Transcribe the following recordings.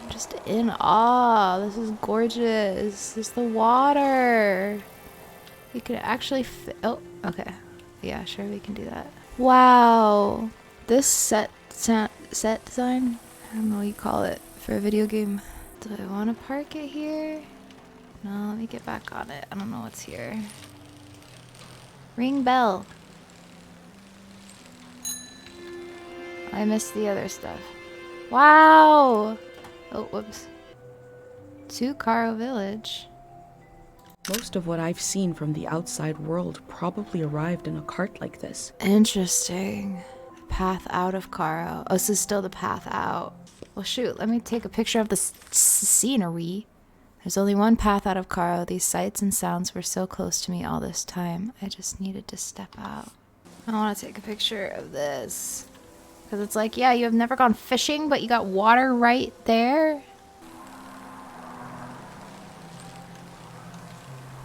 Just in awe. This is gorgeous. There's the water. You can actually oh, okay. Yeah, sure, we can do that. Wow. This set design, I don't know what you call it for a video game. Do I want to park it here? No, let me get back on it. I don't know what's here. Ring bell. I missed the other stuff. Wow. Oh, whoops. To Caro Village. Most of what I've seen from the outside world probably arrived in a cart like this. Interesting. Path out of Caro. Oh, this is still the path out. Well, shoot, let me take a picture of the scenery. There's only one path out of Caro. These sights and sounds were so close to me all this time. I just needed to step out. I want to take a picture of this. Because it's like, yeah, you have never gone fishing, but you got water right there.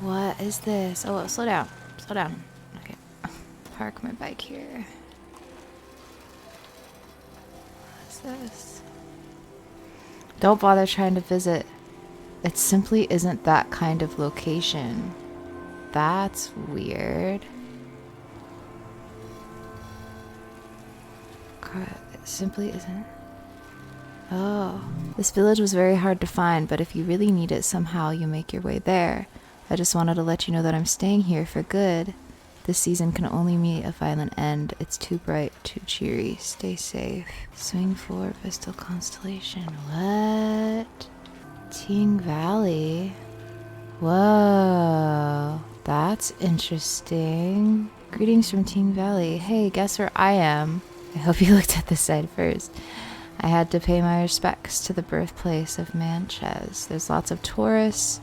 What is this? Oh, slow down. Slow down. Okay. Park my bike here. What is this? Don't bother trying to visit. It simply isn't that kind of location. That's weird. It simply isn't. Oh. This village was very hard to find, but if you really need it, somehow you make your way there. I just wanted to let you know that I'm staying here for good. This season can only meet a violent end. It's too bright, too cheery. Stay safe. Swing for Bristol Constellation. What? Tieng Valley? Whoa. That's interesting. Greetings from Tieng Valley. Hey, guess where I am? I hope you looked at this side first. I had to pay my respects to the birthplace of Manchez. There's lots of tourists,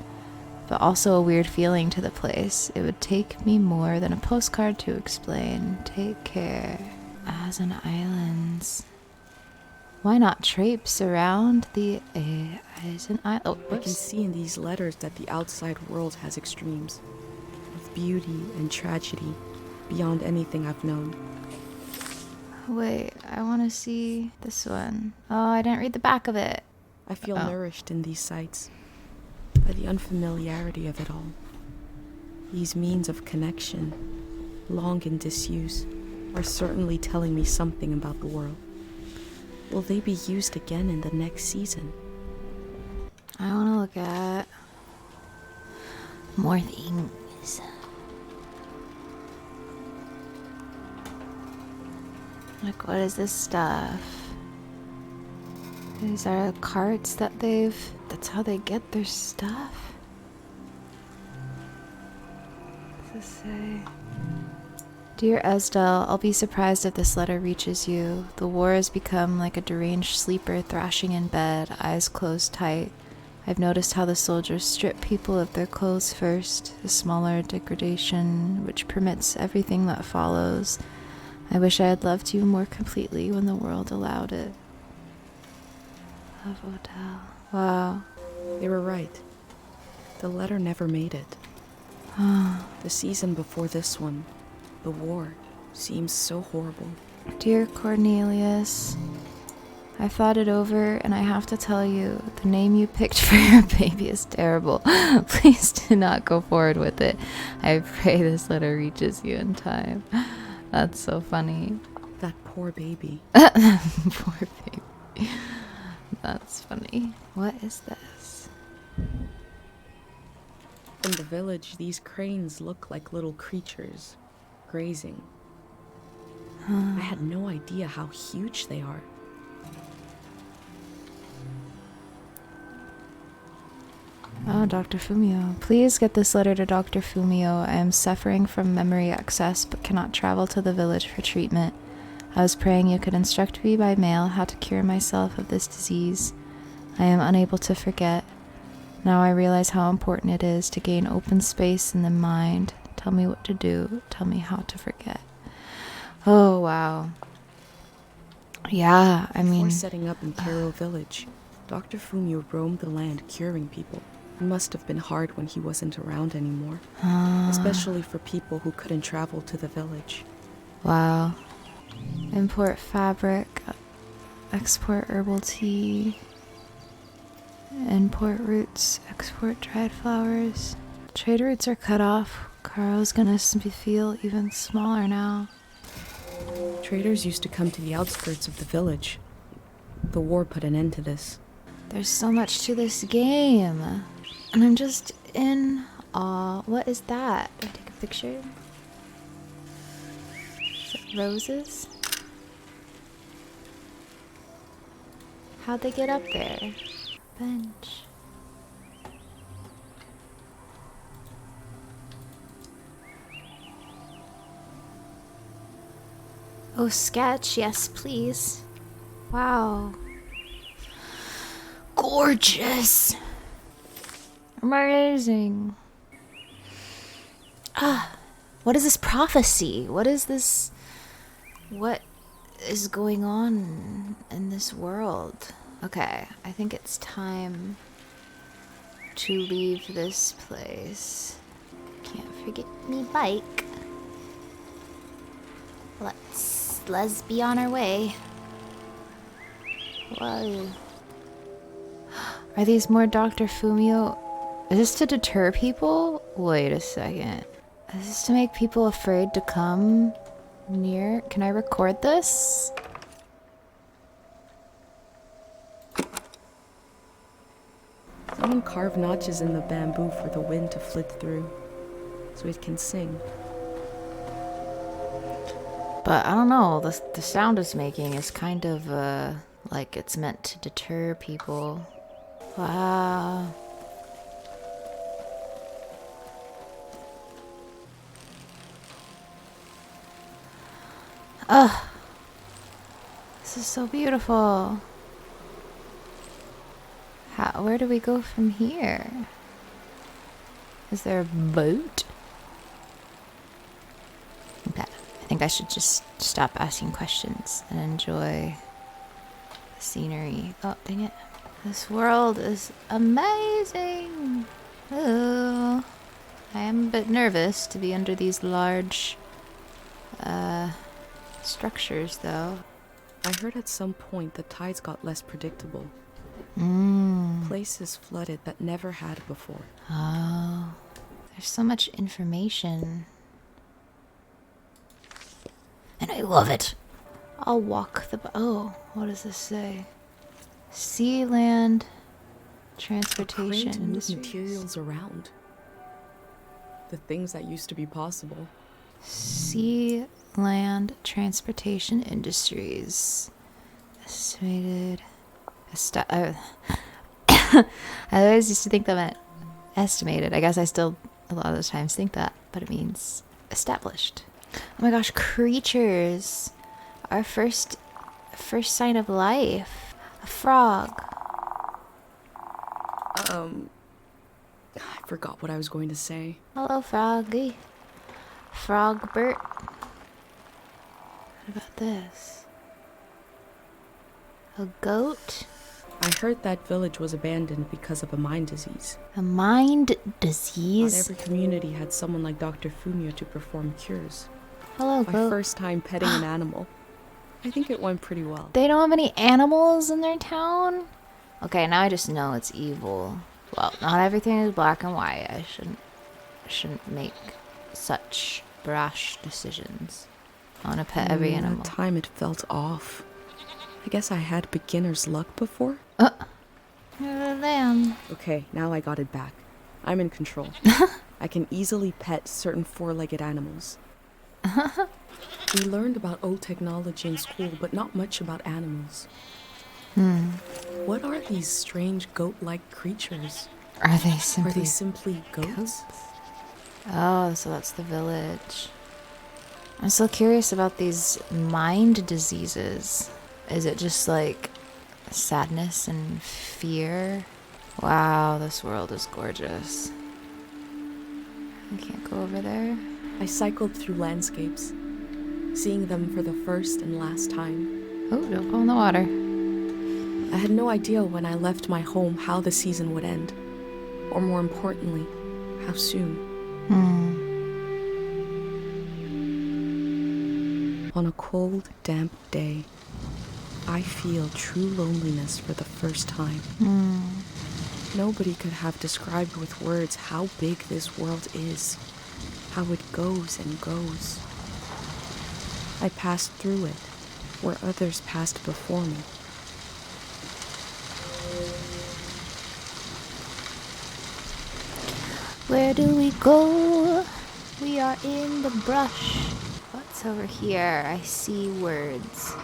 but also a weird feeling to the place. It would take me more than a postcard to explain. Take care. Azan Islands. Why not traipse around the Azan Island? Oh, I can see in these letters that the outside world has extremes of beauty and tragedy beyond anything I've known. Wait, I want to see this one. Oh, I didn't read the back of it. I feel nourished in these sights by the unfamiliarity of it all. These means of connection, long in disuse, are certainly telling me something about the world. Will they be used again in the next season? I want to look at more things. Like, what is this stuff? These are carts that that's how they get their stuff? What does this say? Dear Esdell, I'll be surprised if this letter reaches you. The war has become like a deranged sleeper thrashing in bed, eyes closed tight. I've noticed how the soldiers strip people of their clothes first, a smaller degradation which permits everything that follows. I wish I had loved you more completely when the world allowed it. Love Odell. Wow. They were right. The letter never made it. The season before this one, the war, seems so horrible. Dear Cornelius, I've thought it over and I have to tell you, the name you picked for your baby is terrible. Please do not go forward with it. I pray this letter reaches you in time. That's so funny. That poor baby. Poor baby. That's funny. What is this? In the village, these cranes look like little creatures, grazing. I had no idea how huge they are. Oh, Dr. Fumio. Please get this letter to Dr. Fumio. I am suffering from memory excess but cannot travel to the village for treatment. I was praying you could instruct me by mail how to cure myself of this disease. I am unable to forget. Now I realize how important it is to gain open space in the mind. Tell me what to do. Tell me how to forget. Oh, wow. Yeah, I mean... Before setting up in Caro village, Dr. Fumio roamed the land curing people. It must have been hard when he wasn't around anymore, especially for people who couldn't travel to the village. Wow. Import fabric, export herbal tea. Import routes, export dried flowers. Trade routes are cut off. Caro's gonna feel even smaller now. Traders used to come to the outskirts of the village. The war put an end to this. There's so much to this game. And I'm just in awe. What is that? Do I take a picture? Is it roses? How'd they get up there? Bench. Oh, sketch, yes, please. Wow. Gorgeous. Amazing. What is this prophecy? What is this? What is going on in this world? Okay, I think it's time to leave this place. Can't forget me bike. Let's be on our way. Whoa. Are these more Dr. Fumio? Is this to deter people? Wait a second. Is this to make people afraid to come near? Can I record this? Someone carved notches in the bamboo for the wind to flit through, so it can sing. But I don't know, the sound it's making is kind of like it's meant to deter people. Wow. Ugh. This is so beautiful. Where do we go from here? Is there a boat? Okay. I think I should just stop asking questions and enjoy the scenery. Oh, dang it. This world is amazing. Oh, I am a bit nervous to be under these large structures, though. I heard at some point the tides got less predictable. Places flooded that never had before. Oh, there's so much information. And I love it. I'll walk the... Oh, what does this say? Sea, land, transportation, To move industries. materials around. The things that used to be possible. Sea, land, transportation, industries. Estimated... I always used to think that meant estimated. I guess I still a lot of the times think that, but it means established. Oh my gosh, creatures. Our first sign of life. A frog. I forgot what I was going to say. Hello, froggy. Frogbert. What about this? A goat? I heard that village was abandoned because of a mind disease. A mind Not disease? every community had someone like Dr. Fumio to perform cures. Hello, My goat. first time petting an animal. I think it went pretty well. They don't have any animals in their town? Okay, now I just know it's evil. Well, not everything is black and white. I shouldn't make such brash decisions. I want to pet every animal. That time it felt off. I guess I had beginner's luck before. Lamb. Okay, now I got it back. I'm in control. I can easily pet certain four-legged animals. We learned about old technology in school, but not much about animals. What are these strange goat-like creatures? Are they Are they simply... simply goats? Oh, so that's the village. I'm so curious about these mind diseases. Is it just like sadness and fear? Wow, this world is gorgeous. I can't go over there. I cycled through landscapes, seeing them for the first and last time. Oh, don't fall in the water. I had no idea when I left my home how the season would end. Or more importantly, how soon. On a cold, damp day, I feel true loneliness for the first time. Nobody could have described with words how big this world is, how it goes and goes. I passed through it, where others passed before me. Where do we go? We are in the brush. What's over here? I see words.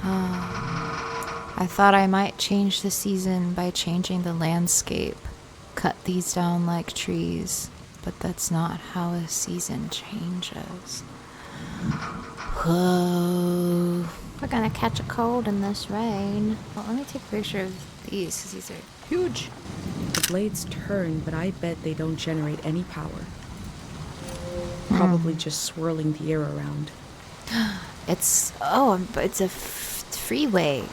I thought I might change the season by changing the landscape. Cut these down like trees. But that's not how a season changes. Whoa. We're gonna catch a cold in this rain. Well, let me take a picture of these, because these are huge. The blades turn, but I bet they don't generate any power. Probably just swirling the air around. It's a freeway.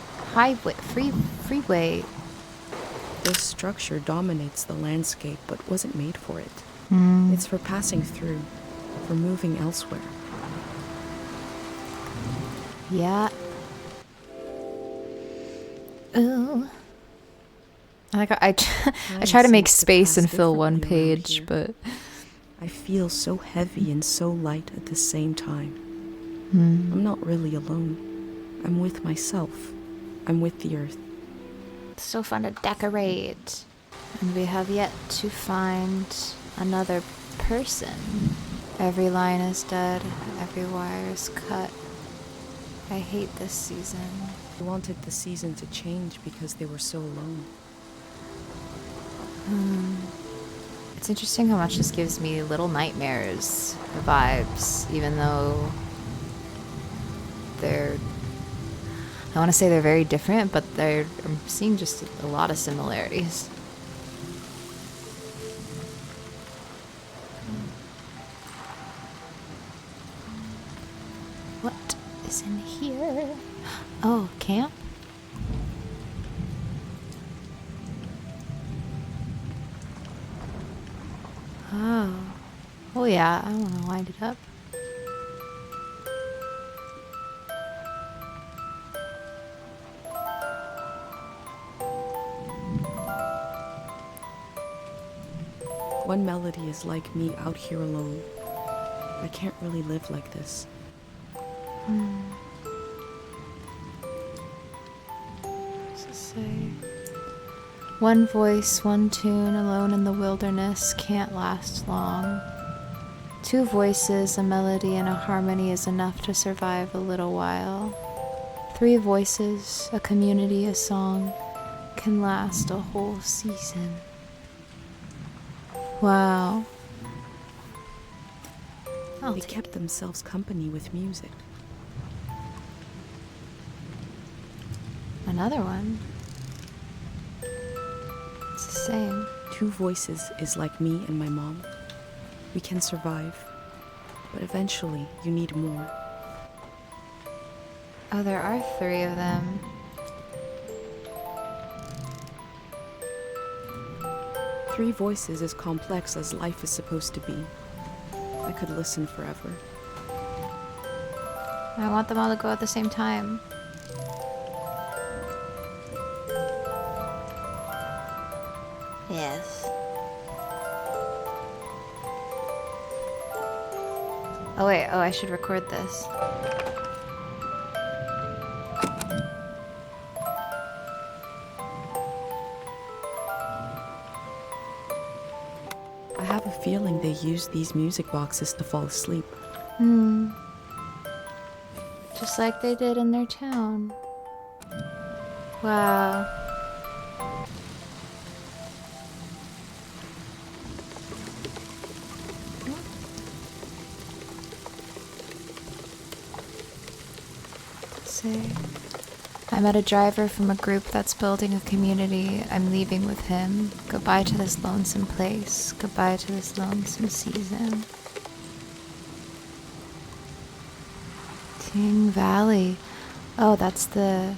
Freeway. This structure dominates the landscape, but wasn't made for it. It's for passing through, for moving elsewhere. Yeah. Ooh. I try to make space and fill one page, but I feel so heavy and so light at the same time. I'm not really alone. I'm with myself. I'm with the earth. It's so fun to decorate. And we have yet to find another person. Every line is dead. Every wire is cut. I hate this season. I wanted the season to change because they were so alone. It's interesting how much this gives me Little Nightmares vibes, even though they're... I want to say they're very different, but I'm seeing just a lot of similarities. What is in here? Oh, camp? Oh. Oh yeah, I want to wind it up. One melody is like me out here alone. I can't really live like this. What's it say? One voice, one tune, alone in the wilderness, can't last long. Two voices, a melody, and a harmony is enough to survive a little while. Three voices, a community, a song, can last a whole season. Wow. They kept themselves company with music. Another one. It's the same. Two voices is like me and my mom. We can survive, but eventually you need more. Oh, there are three of them. Three voices as complex as life is supposed to be. I could listen forever. I want them all to go at the same time. Yes. Oh wait, I should record this. I have a feeling they use these music boxes to fall asleep. Just like they did in their town. Wow. Say, I met a driver from a group that's building a community. I'm leaving with him. Goodbye to this lonesome place. Goodbye to this lonesome season. Tieng Valley. Oh, that's the...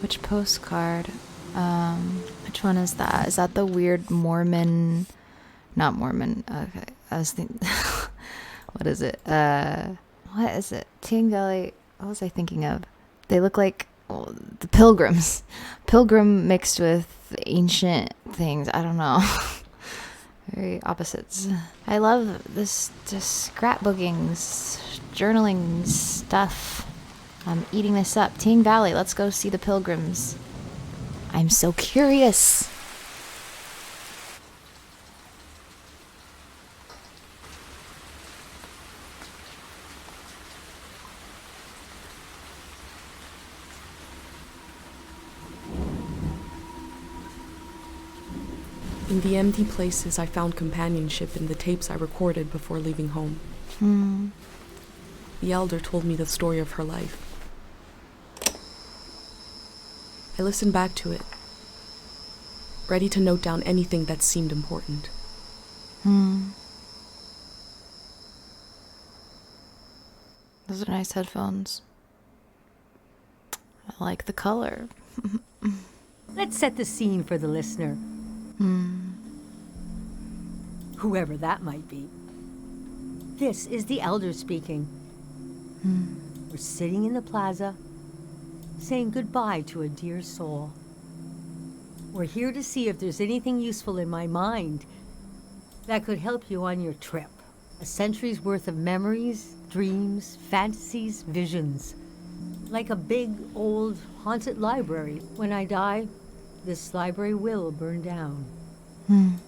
Which postcard? Which one is that? Is that the weird Mormon... Not Mormon. Okay. I was thinking... What is it? What is it? Tieng Valley... What was I thinking of? They look like Oh, the pilgrims. Pilgrim mixed with ancient things. I don't know. Very opposites. I love this scrapbooking, journaling stuff. I'm eating this up. Tieng Valley, let's go see the pilgrims. I'm so curious. In the empty places, I found companionship in the tapes I recorded before leaving home. The elder told me the story of her life. I listened back to it, ready to note down anything that seemed important. Those are nice headphones. I like the color. Let's set the scene for the listener. Whoever that might be. This is the elder speaking. We're sitting in the plaza, saying goodbye to a dear soul. We're here to see if there's anything useful in my mind that could help you on your trip. A century's worth of memories, dreams, fantasies, visions. Like a big, old, haunted library. When I die, this library will burn down.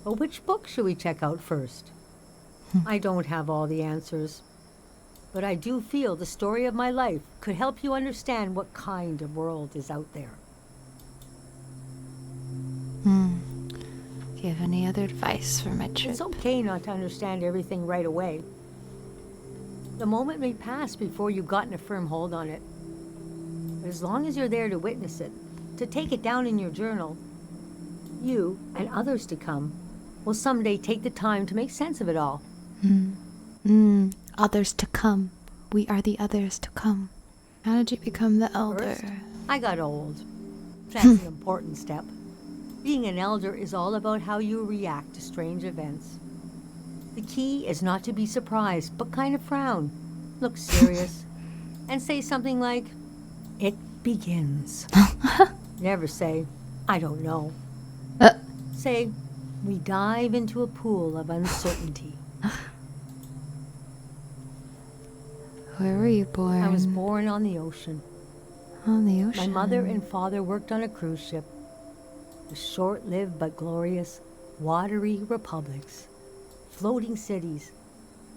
But which book should we check out first? I don't have all the answers. But I do feel the story of my life could help you understand what kind of world is out there. Do you have any other advice for my trip? It's okay not to understand everything right away. The moment may pass before you've gotten a firm hold on it. But as long as you're there to witness it, to take it down in your journal, you, and others to come, will someday take the time to make sense of it all. Others to come. We are the others to come. How did you become the elder? First, I got old. That's an important step. Being an elder is all about how you react to strange events. The key is not to be surprised, but kind of frown, look serious, and say something like, "It begins." Never say, "I don't know." Say, "We dive into a pool of uncertainty." Where were you born? I was born on the ocean. On the ocean. My mother and father worked on a cruise ship. The short-lived but glorious watery republics. Floating cities.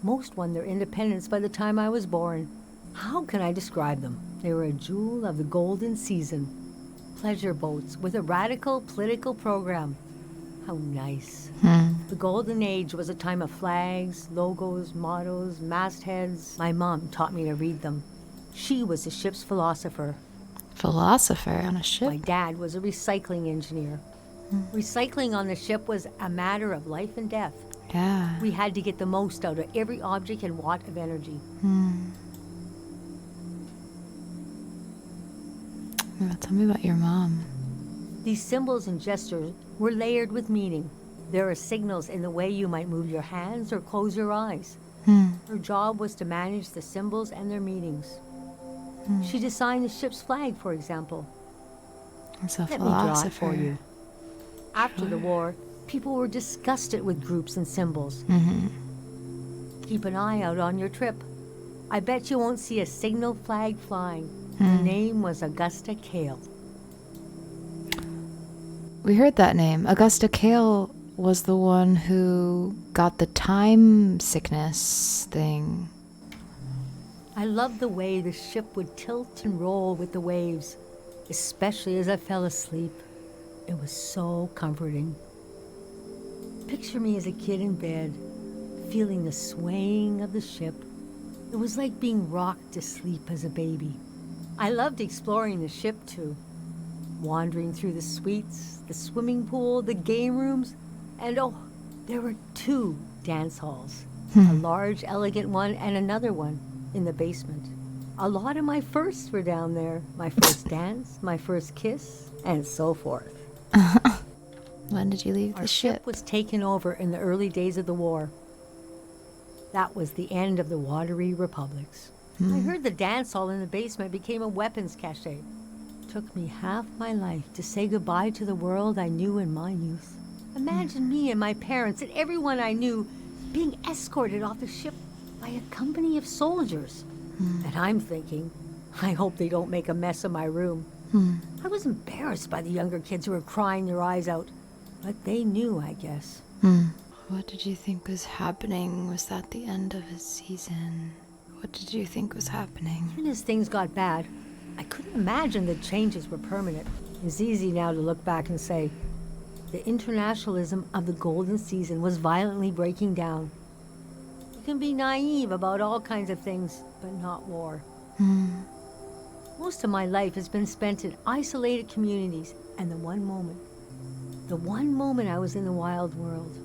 Most won their independence by the time I was born. How can I describe them? They were a jewel of the golden season. Pleasure boats with a radical political program. How nice. The golden age was a time of flags, logos, mottos, mastheads. My mom taught me to read them. She was the ship's philosopher. Philosopher on a ship? My dad was a recycling engineer. Recycling on the ship was a matter of life and death. Yeah. We had to get the most out of every object and watt of energy. Well, tell me about your mom. These symbols and gestures were layered with meaning. There are signals in the way you might move your hands or close your eyes. Her job was to manage the symbols and their meanings. She designed the ship's flag, for example. That's a Let me draw it philosopher. for you. After the war, people were disgusted with groups and symbols. Keep an eye out on your trip. I bet you won't see a signal flag flying. Her name was Augusta Kale. We heard that name. Augusta Kale was the one who got the time sickness thing. I loved the way the ship would tilt and roll with the waves, especially as I fell asleep. It was so comforting. Picture me as a kid in bed, feeling the swaying of the ship. It was like being rocked to sleep as a baby. I loved exploring the ship too, wandering through the suites, the swimming pool, the game rooms, and oh, there were 2 dance halls, a large, elegant one and another one in the basement. A lot of my firsts were down there. My first dance, my first kiss, and so forth. When did you leave Our the ship ship? was taken over in the early days of the war. That was the end of the watery republics. I heard the dance hall in the basement became a weapons cache. Took me half my life to say goodbye to the world I knew in my youth. Imagine me and my parents and everyone I knew being escorted off the ship by a company of soldiers. And I'm thinking, I hope they don't make a mess of my room. I was embarrassed by the younger kids who were crying their eyes out. But they knew, I guess. What did you think was happening? Was that the end of his season? What did you think was happening? Even as things got bad, I couldn't imagine the changes were permanent. It's easy now to look back and say, the internationalism of the golden season was violently breaking down. You can be naive about all kinds of things, but not war. Most of my life has been spent in isolated communities, and the one moment I was in the wild world,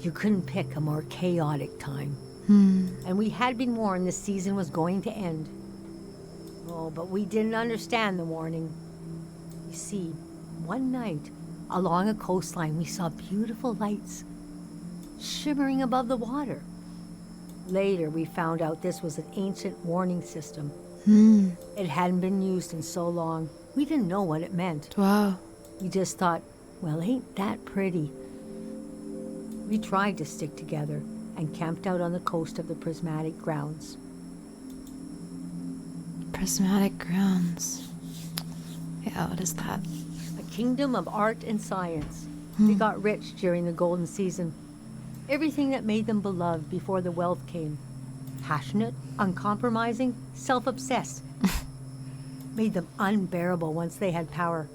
you couldn't pick a more chaotic time. And we had been warned the season was going to end. Oh, but we didn't understand the warning. You see, one night, along a coastline, we saw beautiful lights shimmering above the water. Later, we found out this was an ancient warning system. It hadn't been used in so long. We didn't know what it meant. Wow. We just thought, well, ain't that pretty? We tried to stick together and camped out on the coast of the prismatic grounds. Prismatic grounds. Yeah, what is that? A kingdom of art and science. They got rich during the golden season. Everything that made them beloved before the wealth came. Passionate, uncompromising, self-obsessed. Made them unbearable once they had power.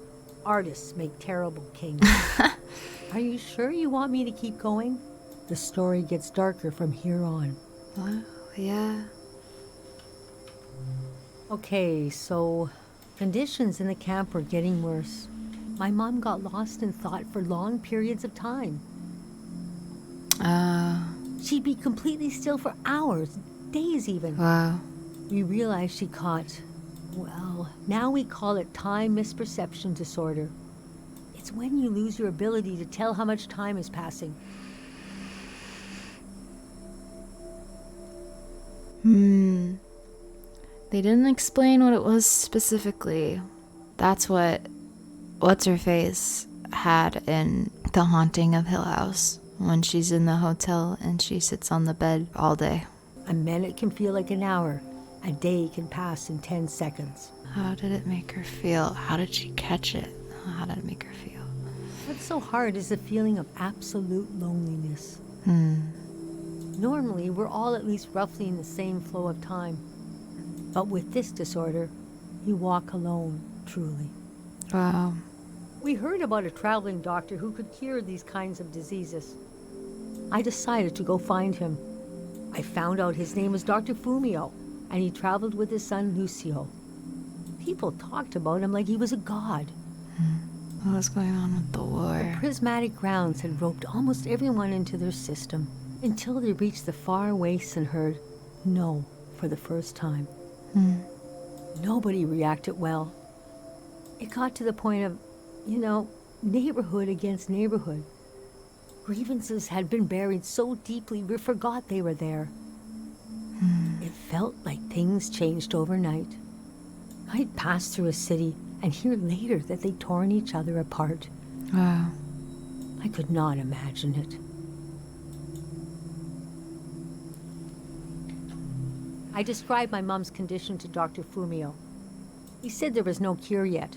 Artists make terrible kings. Are you sure you want me to keep going? The story gets darker from here on. Wow, yeah. Okay, so conditions in the camp were getting worse. My mom got lost in thought for long periods of time. She'd be completely still for hours, days even. Wow. We realized she caught, well, now we call it time misperception disorder. It's when you lose your ability to tell how much time is passing. They didn't explain what it was specifically. That's what's her face had in The Haunting of Hill House when she's in the hotel and she sits on the bed all day. A minute can feel like an hour. A day can pass in 10 seconds. How did it make her feel? How did she catch it? How did it make her feel? What's so hard is the feeling of absolute loneliness. Normally, we're all at least roughly in the same flow of time. But with this disorder, you walk alone, truly. Wow. We heard about a traveling doctor who could cure these kinds of diseases. I decided to go find him. I found out his name was Dr. Fumio, and he traveled with his son Lucio. People talked about him like he was a god. What was going on with the war? The prismatic grounds had roped almost everyone into their system until they reached the far wastes and heard no for the first time. Nobody reacted well. It got to the point of, neighborhood against neighborhood. Grievances had been buried so deeply we forgot they were there. It felt like things changed overnight. I'd pass through a city and hear later that they'd torn each other apart. Wow. I could not imagine it. I described my mom's condition to Dr. Fumio. He said there was no cure yet,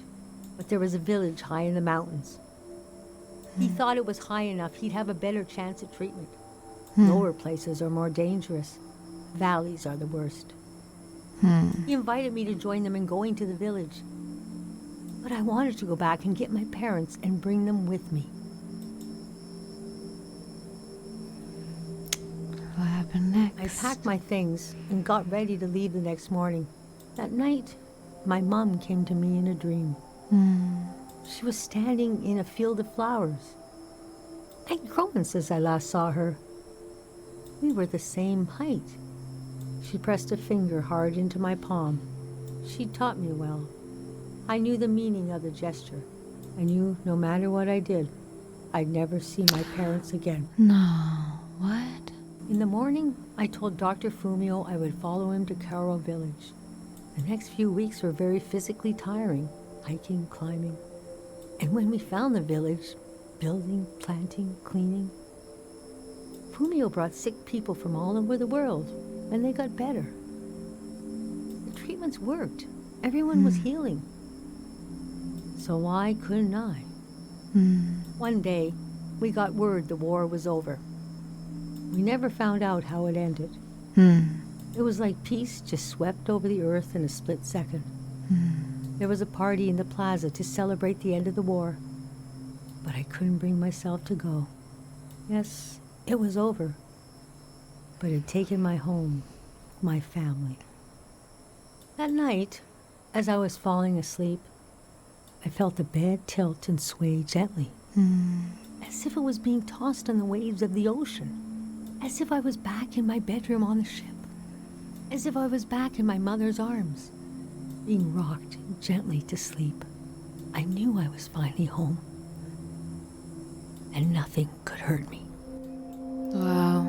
but there was a village high in the mountains. He thought it was high enough he'd have a better chance at treatment. Lower places are more dangerous. Valleys are the worst. He invited me to join them in going to the village. But I wanted to go back and get my parents and bring them with me. What happened next? I packed my things and got ready to leave the next morning. That night, my mom came to me in a dream. She was standing in a field of flowers. I'd grown since I last saw her. We were the same height. She pressed a finger hard into my palm. She'd taught me well. I knew the meaning of the gesture. I knew no matter what I did, I'd never see my parents again. No. What? In the morning, I told Dr. Fumio I would follow him to Caro village. The next few weeks were very physically tiring. hiking, climbing. And when we found the village, building, planting, cleaning. Fumio brought sick people from all over the world, and they got better. The treatments worked. Everyone was healing. So why couldn't I? One day, we got word the war was over. We never found out how it ended. It was like peace just swept over the earth in a split second. There was a party in the plaza to celebrate the end of the war, but I couldn't bring myself to go. Yes, it was over, but it had taken my home, my family. That night, as I was falling asleep, I felt the bed tilt and sway gently, as if it was being tossed on the waves of the ocean, as if I was back in my bedroom on the ship, as if I was back in my mother's arms, being rocked gently to sleep. I knew I was finally home, and nothing could hurt me. Wow.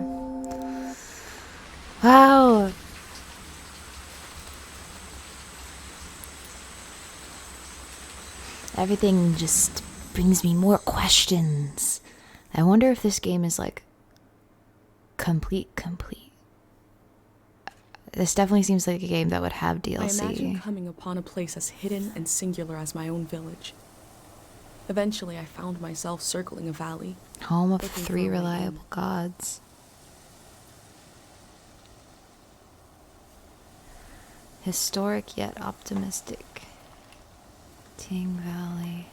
Wow. Everything just brings me more questions. I wonder if this game is like complete. This definitely seems like a game that would have DLC. I imagine coming upon a place as hidden and singular as my own village. Eventually, I found myself circling a valley. Home of looking for 3 a way in. reliable gods. Historic yet optimistic. Tieng Valley.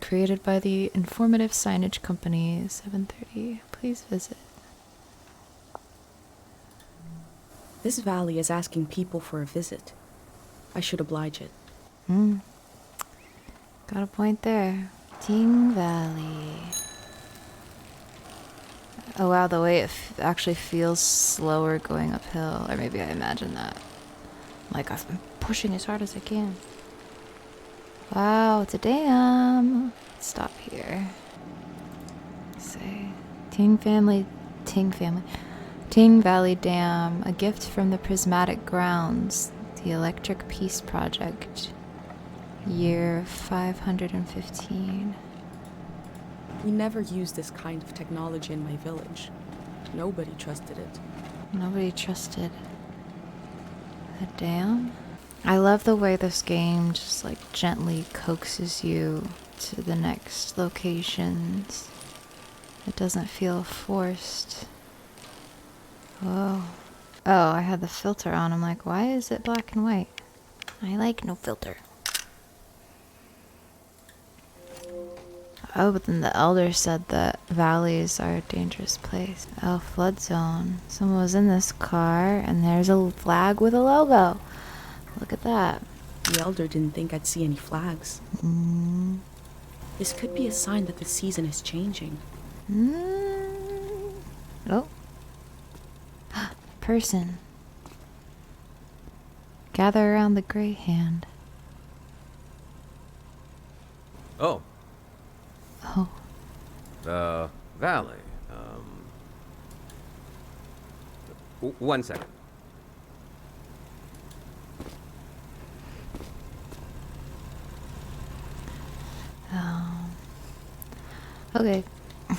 Created by the informative signage company 730. Please visit. This valley is asking people for a visit. I should oblige it. Got a point there. Tieng Valley. Oh wow, the way it actually feels slower going uphill. Or maybe I imagine that. Like I've been pushing as hard as I can. Wow, it's a dam. Let's stop here. Say, Tieng Valley Dam, a gift from the Prismatic Grounds, the Electric Peace Project, year 515. We never used this kind of technology in my village. Nobody trusted it. Nobody trusted a dam? I love the way this game just like gently coaxes you to the next locations. It doesn't feel forced. Whoa. Oh, I had the filter on. I'm like, why is it black and white? I like no filter. Oh, but then the elder said that valleys are a dangerous place. Oh, flood zone. Someone was in this car, and there's a flag with a logo. Look at that. The elder didn't think I'd see any flags. This could be a sign that the season is changing. Oh. Person. Gather around the gray hand. Oh, Oh. the valley. One second. Okay. The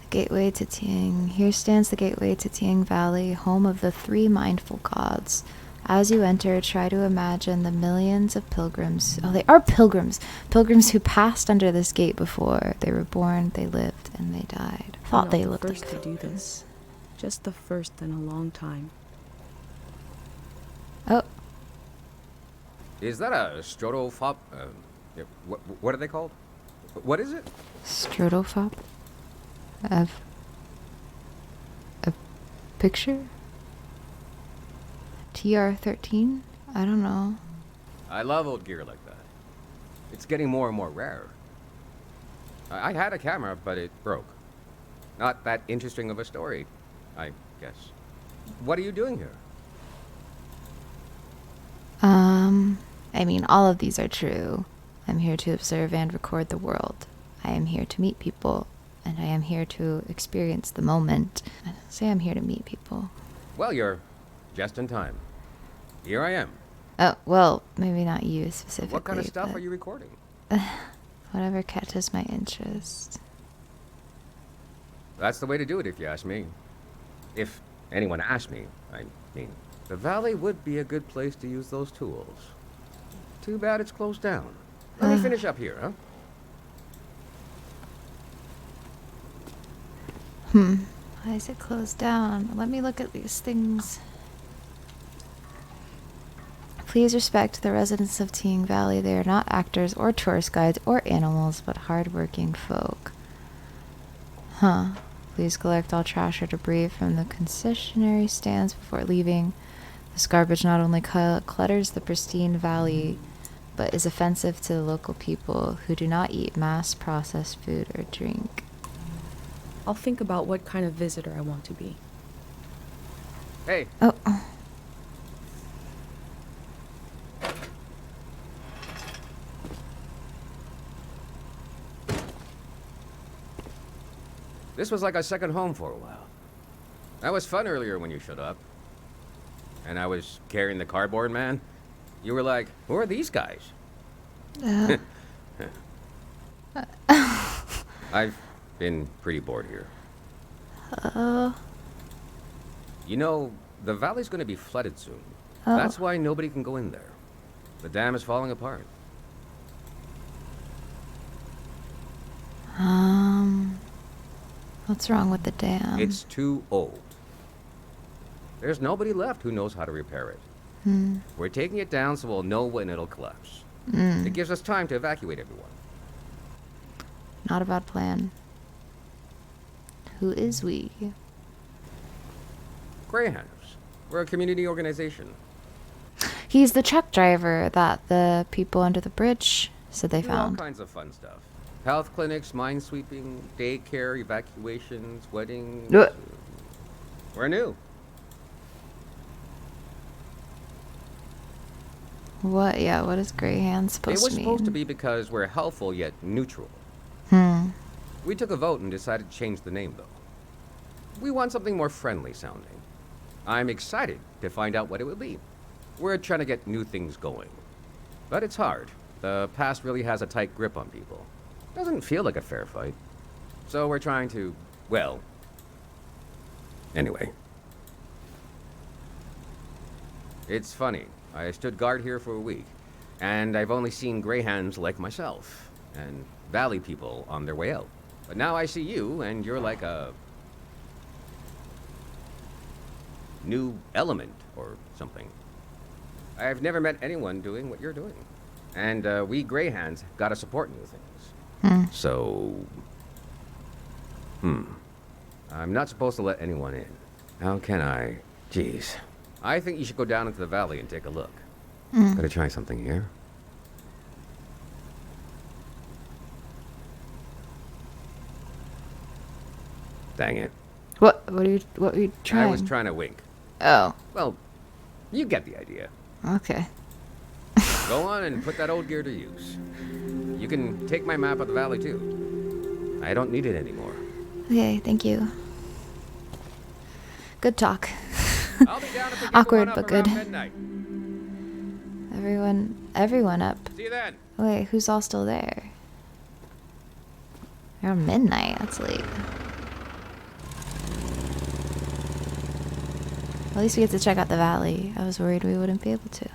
gateway to Tieng. Here stands the gateway to Tieng Valley, home of the 3 mindful gods. As you enter, try to imagine the millions of pilgrims. Oh, they are pilgrims! Pilgrims who passed under this gate before. They were born, they lived, and they died. Thought they looked like first to do pilgrims. this. Just the first in a long time. Oh, Is that a strotopop? What are they called? What is it? Strotopop? A picture? TR13? I don't know. I love old gear like that. It's getting more and more rare. I had a camera, but it broke. Not that interesting of a story, I guess. What are you doing here? I mean, all of these are true. I'm here to observe and record the world. I am here to meet people, and I am here to experience the moment. I say I'm here to meet people. Well, you're just in time. Here I am. Oh, well, maybe not you specifically. What kind of stuff but are you recording? whatever catches my interest. That's the way to do it, if you ask me. If anyone asked me, I mean, the valley would be a good place to use those tools. Too bad it's closed down. Let me finish up here, huh? Why is it closed down? Let me look at these things. Please respect the residents of Tieng Valley. They are not actors or tourist guides or animals, but hard-working folk. Huh. Please collect all trash or debris from the concessionary stands before leaving. This garbage not only clutters the pristine valley, but is offensive to the local people who do not eat mass-processed food or drink. I'll think about what kind of visitor I want to be. Hey, Oh. this was like a second home for a while. That was fun earlier when you showed up. And I was carrying the cardboard man. You were like, who are these guys? I've been pretty bored here. You know, the valley's going to be flooded soon. Oh. That's why nobody can go in there. The dam is falling apart. What's wrong with the dam? It's too old. There's nobody left who knows how to repair it. We're taking it down so we'll know when it'll collapse. It gives us time to evacuate everyone. Not a bad plan. Who is we? Greyhounds. We're a community organization. He's the truck driver that the people under the bridge said they Do all found. kinds of fun stuff. Health clinics, mine sweeping, daycare, evacuations, weddings. We're new. What? Yeah, what is Greyhound It supposed was to mean? supposed to be because we're helpful yet neutral. We took a vote and decided to change the name, though. We want something more friendly sounding. I'm excited to find out what it would be. We're trying to get new things going. But it's hard. The past really has a tight grip on people. Doesn't feel like a fair fight. So we're trying to, well... Anyway. It's funny. I stood guard here for a week, and I've only seen greyhounds like myself, and valley people on their way out. But now I see you, and you're like a... new element, or something. I've never met anyone doing what you're doing. And we greyhounds gotta support new things. So... I'm not supposed to let anyone in. How can I? Jeez. I think you should go down into the valley and take a look. Gonna try something here. Dang it. What were you trying? I was trying to wink. Oh, Well, you get the idea. okay. Go on and put that old gear to use. You can take my map of the valley, too. I don't need it anymore. Okay, thank you. Good talk. I'll be down to pick Awkward, everyone up but around good. midnight. Everyone up. See you then. Wait, who's all still there? Around midnight, that's late. At least we get to check out the valley. I was worried we wouldn't be able to.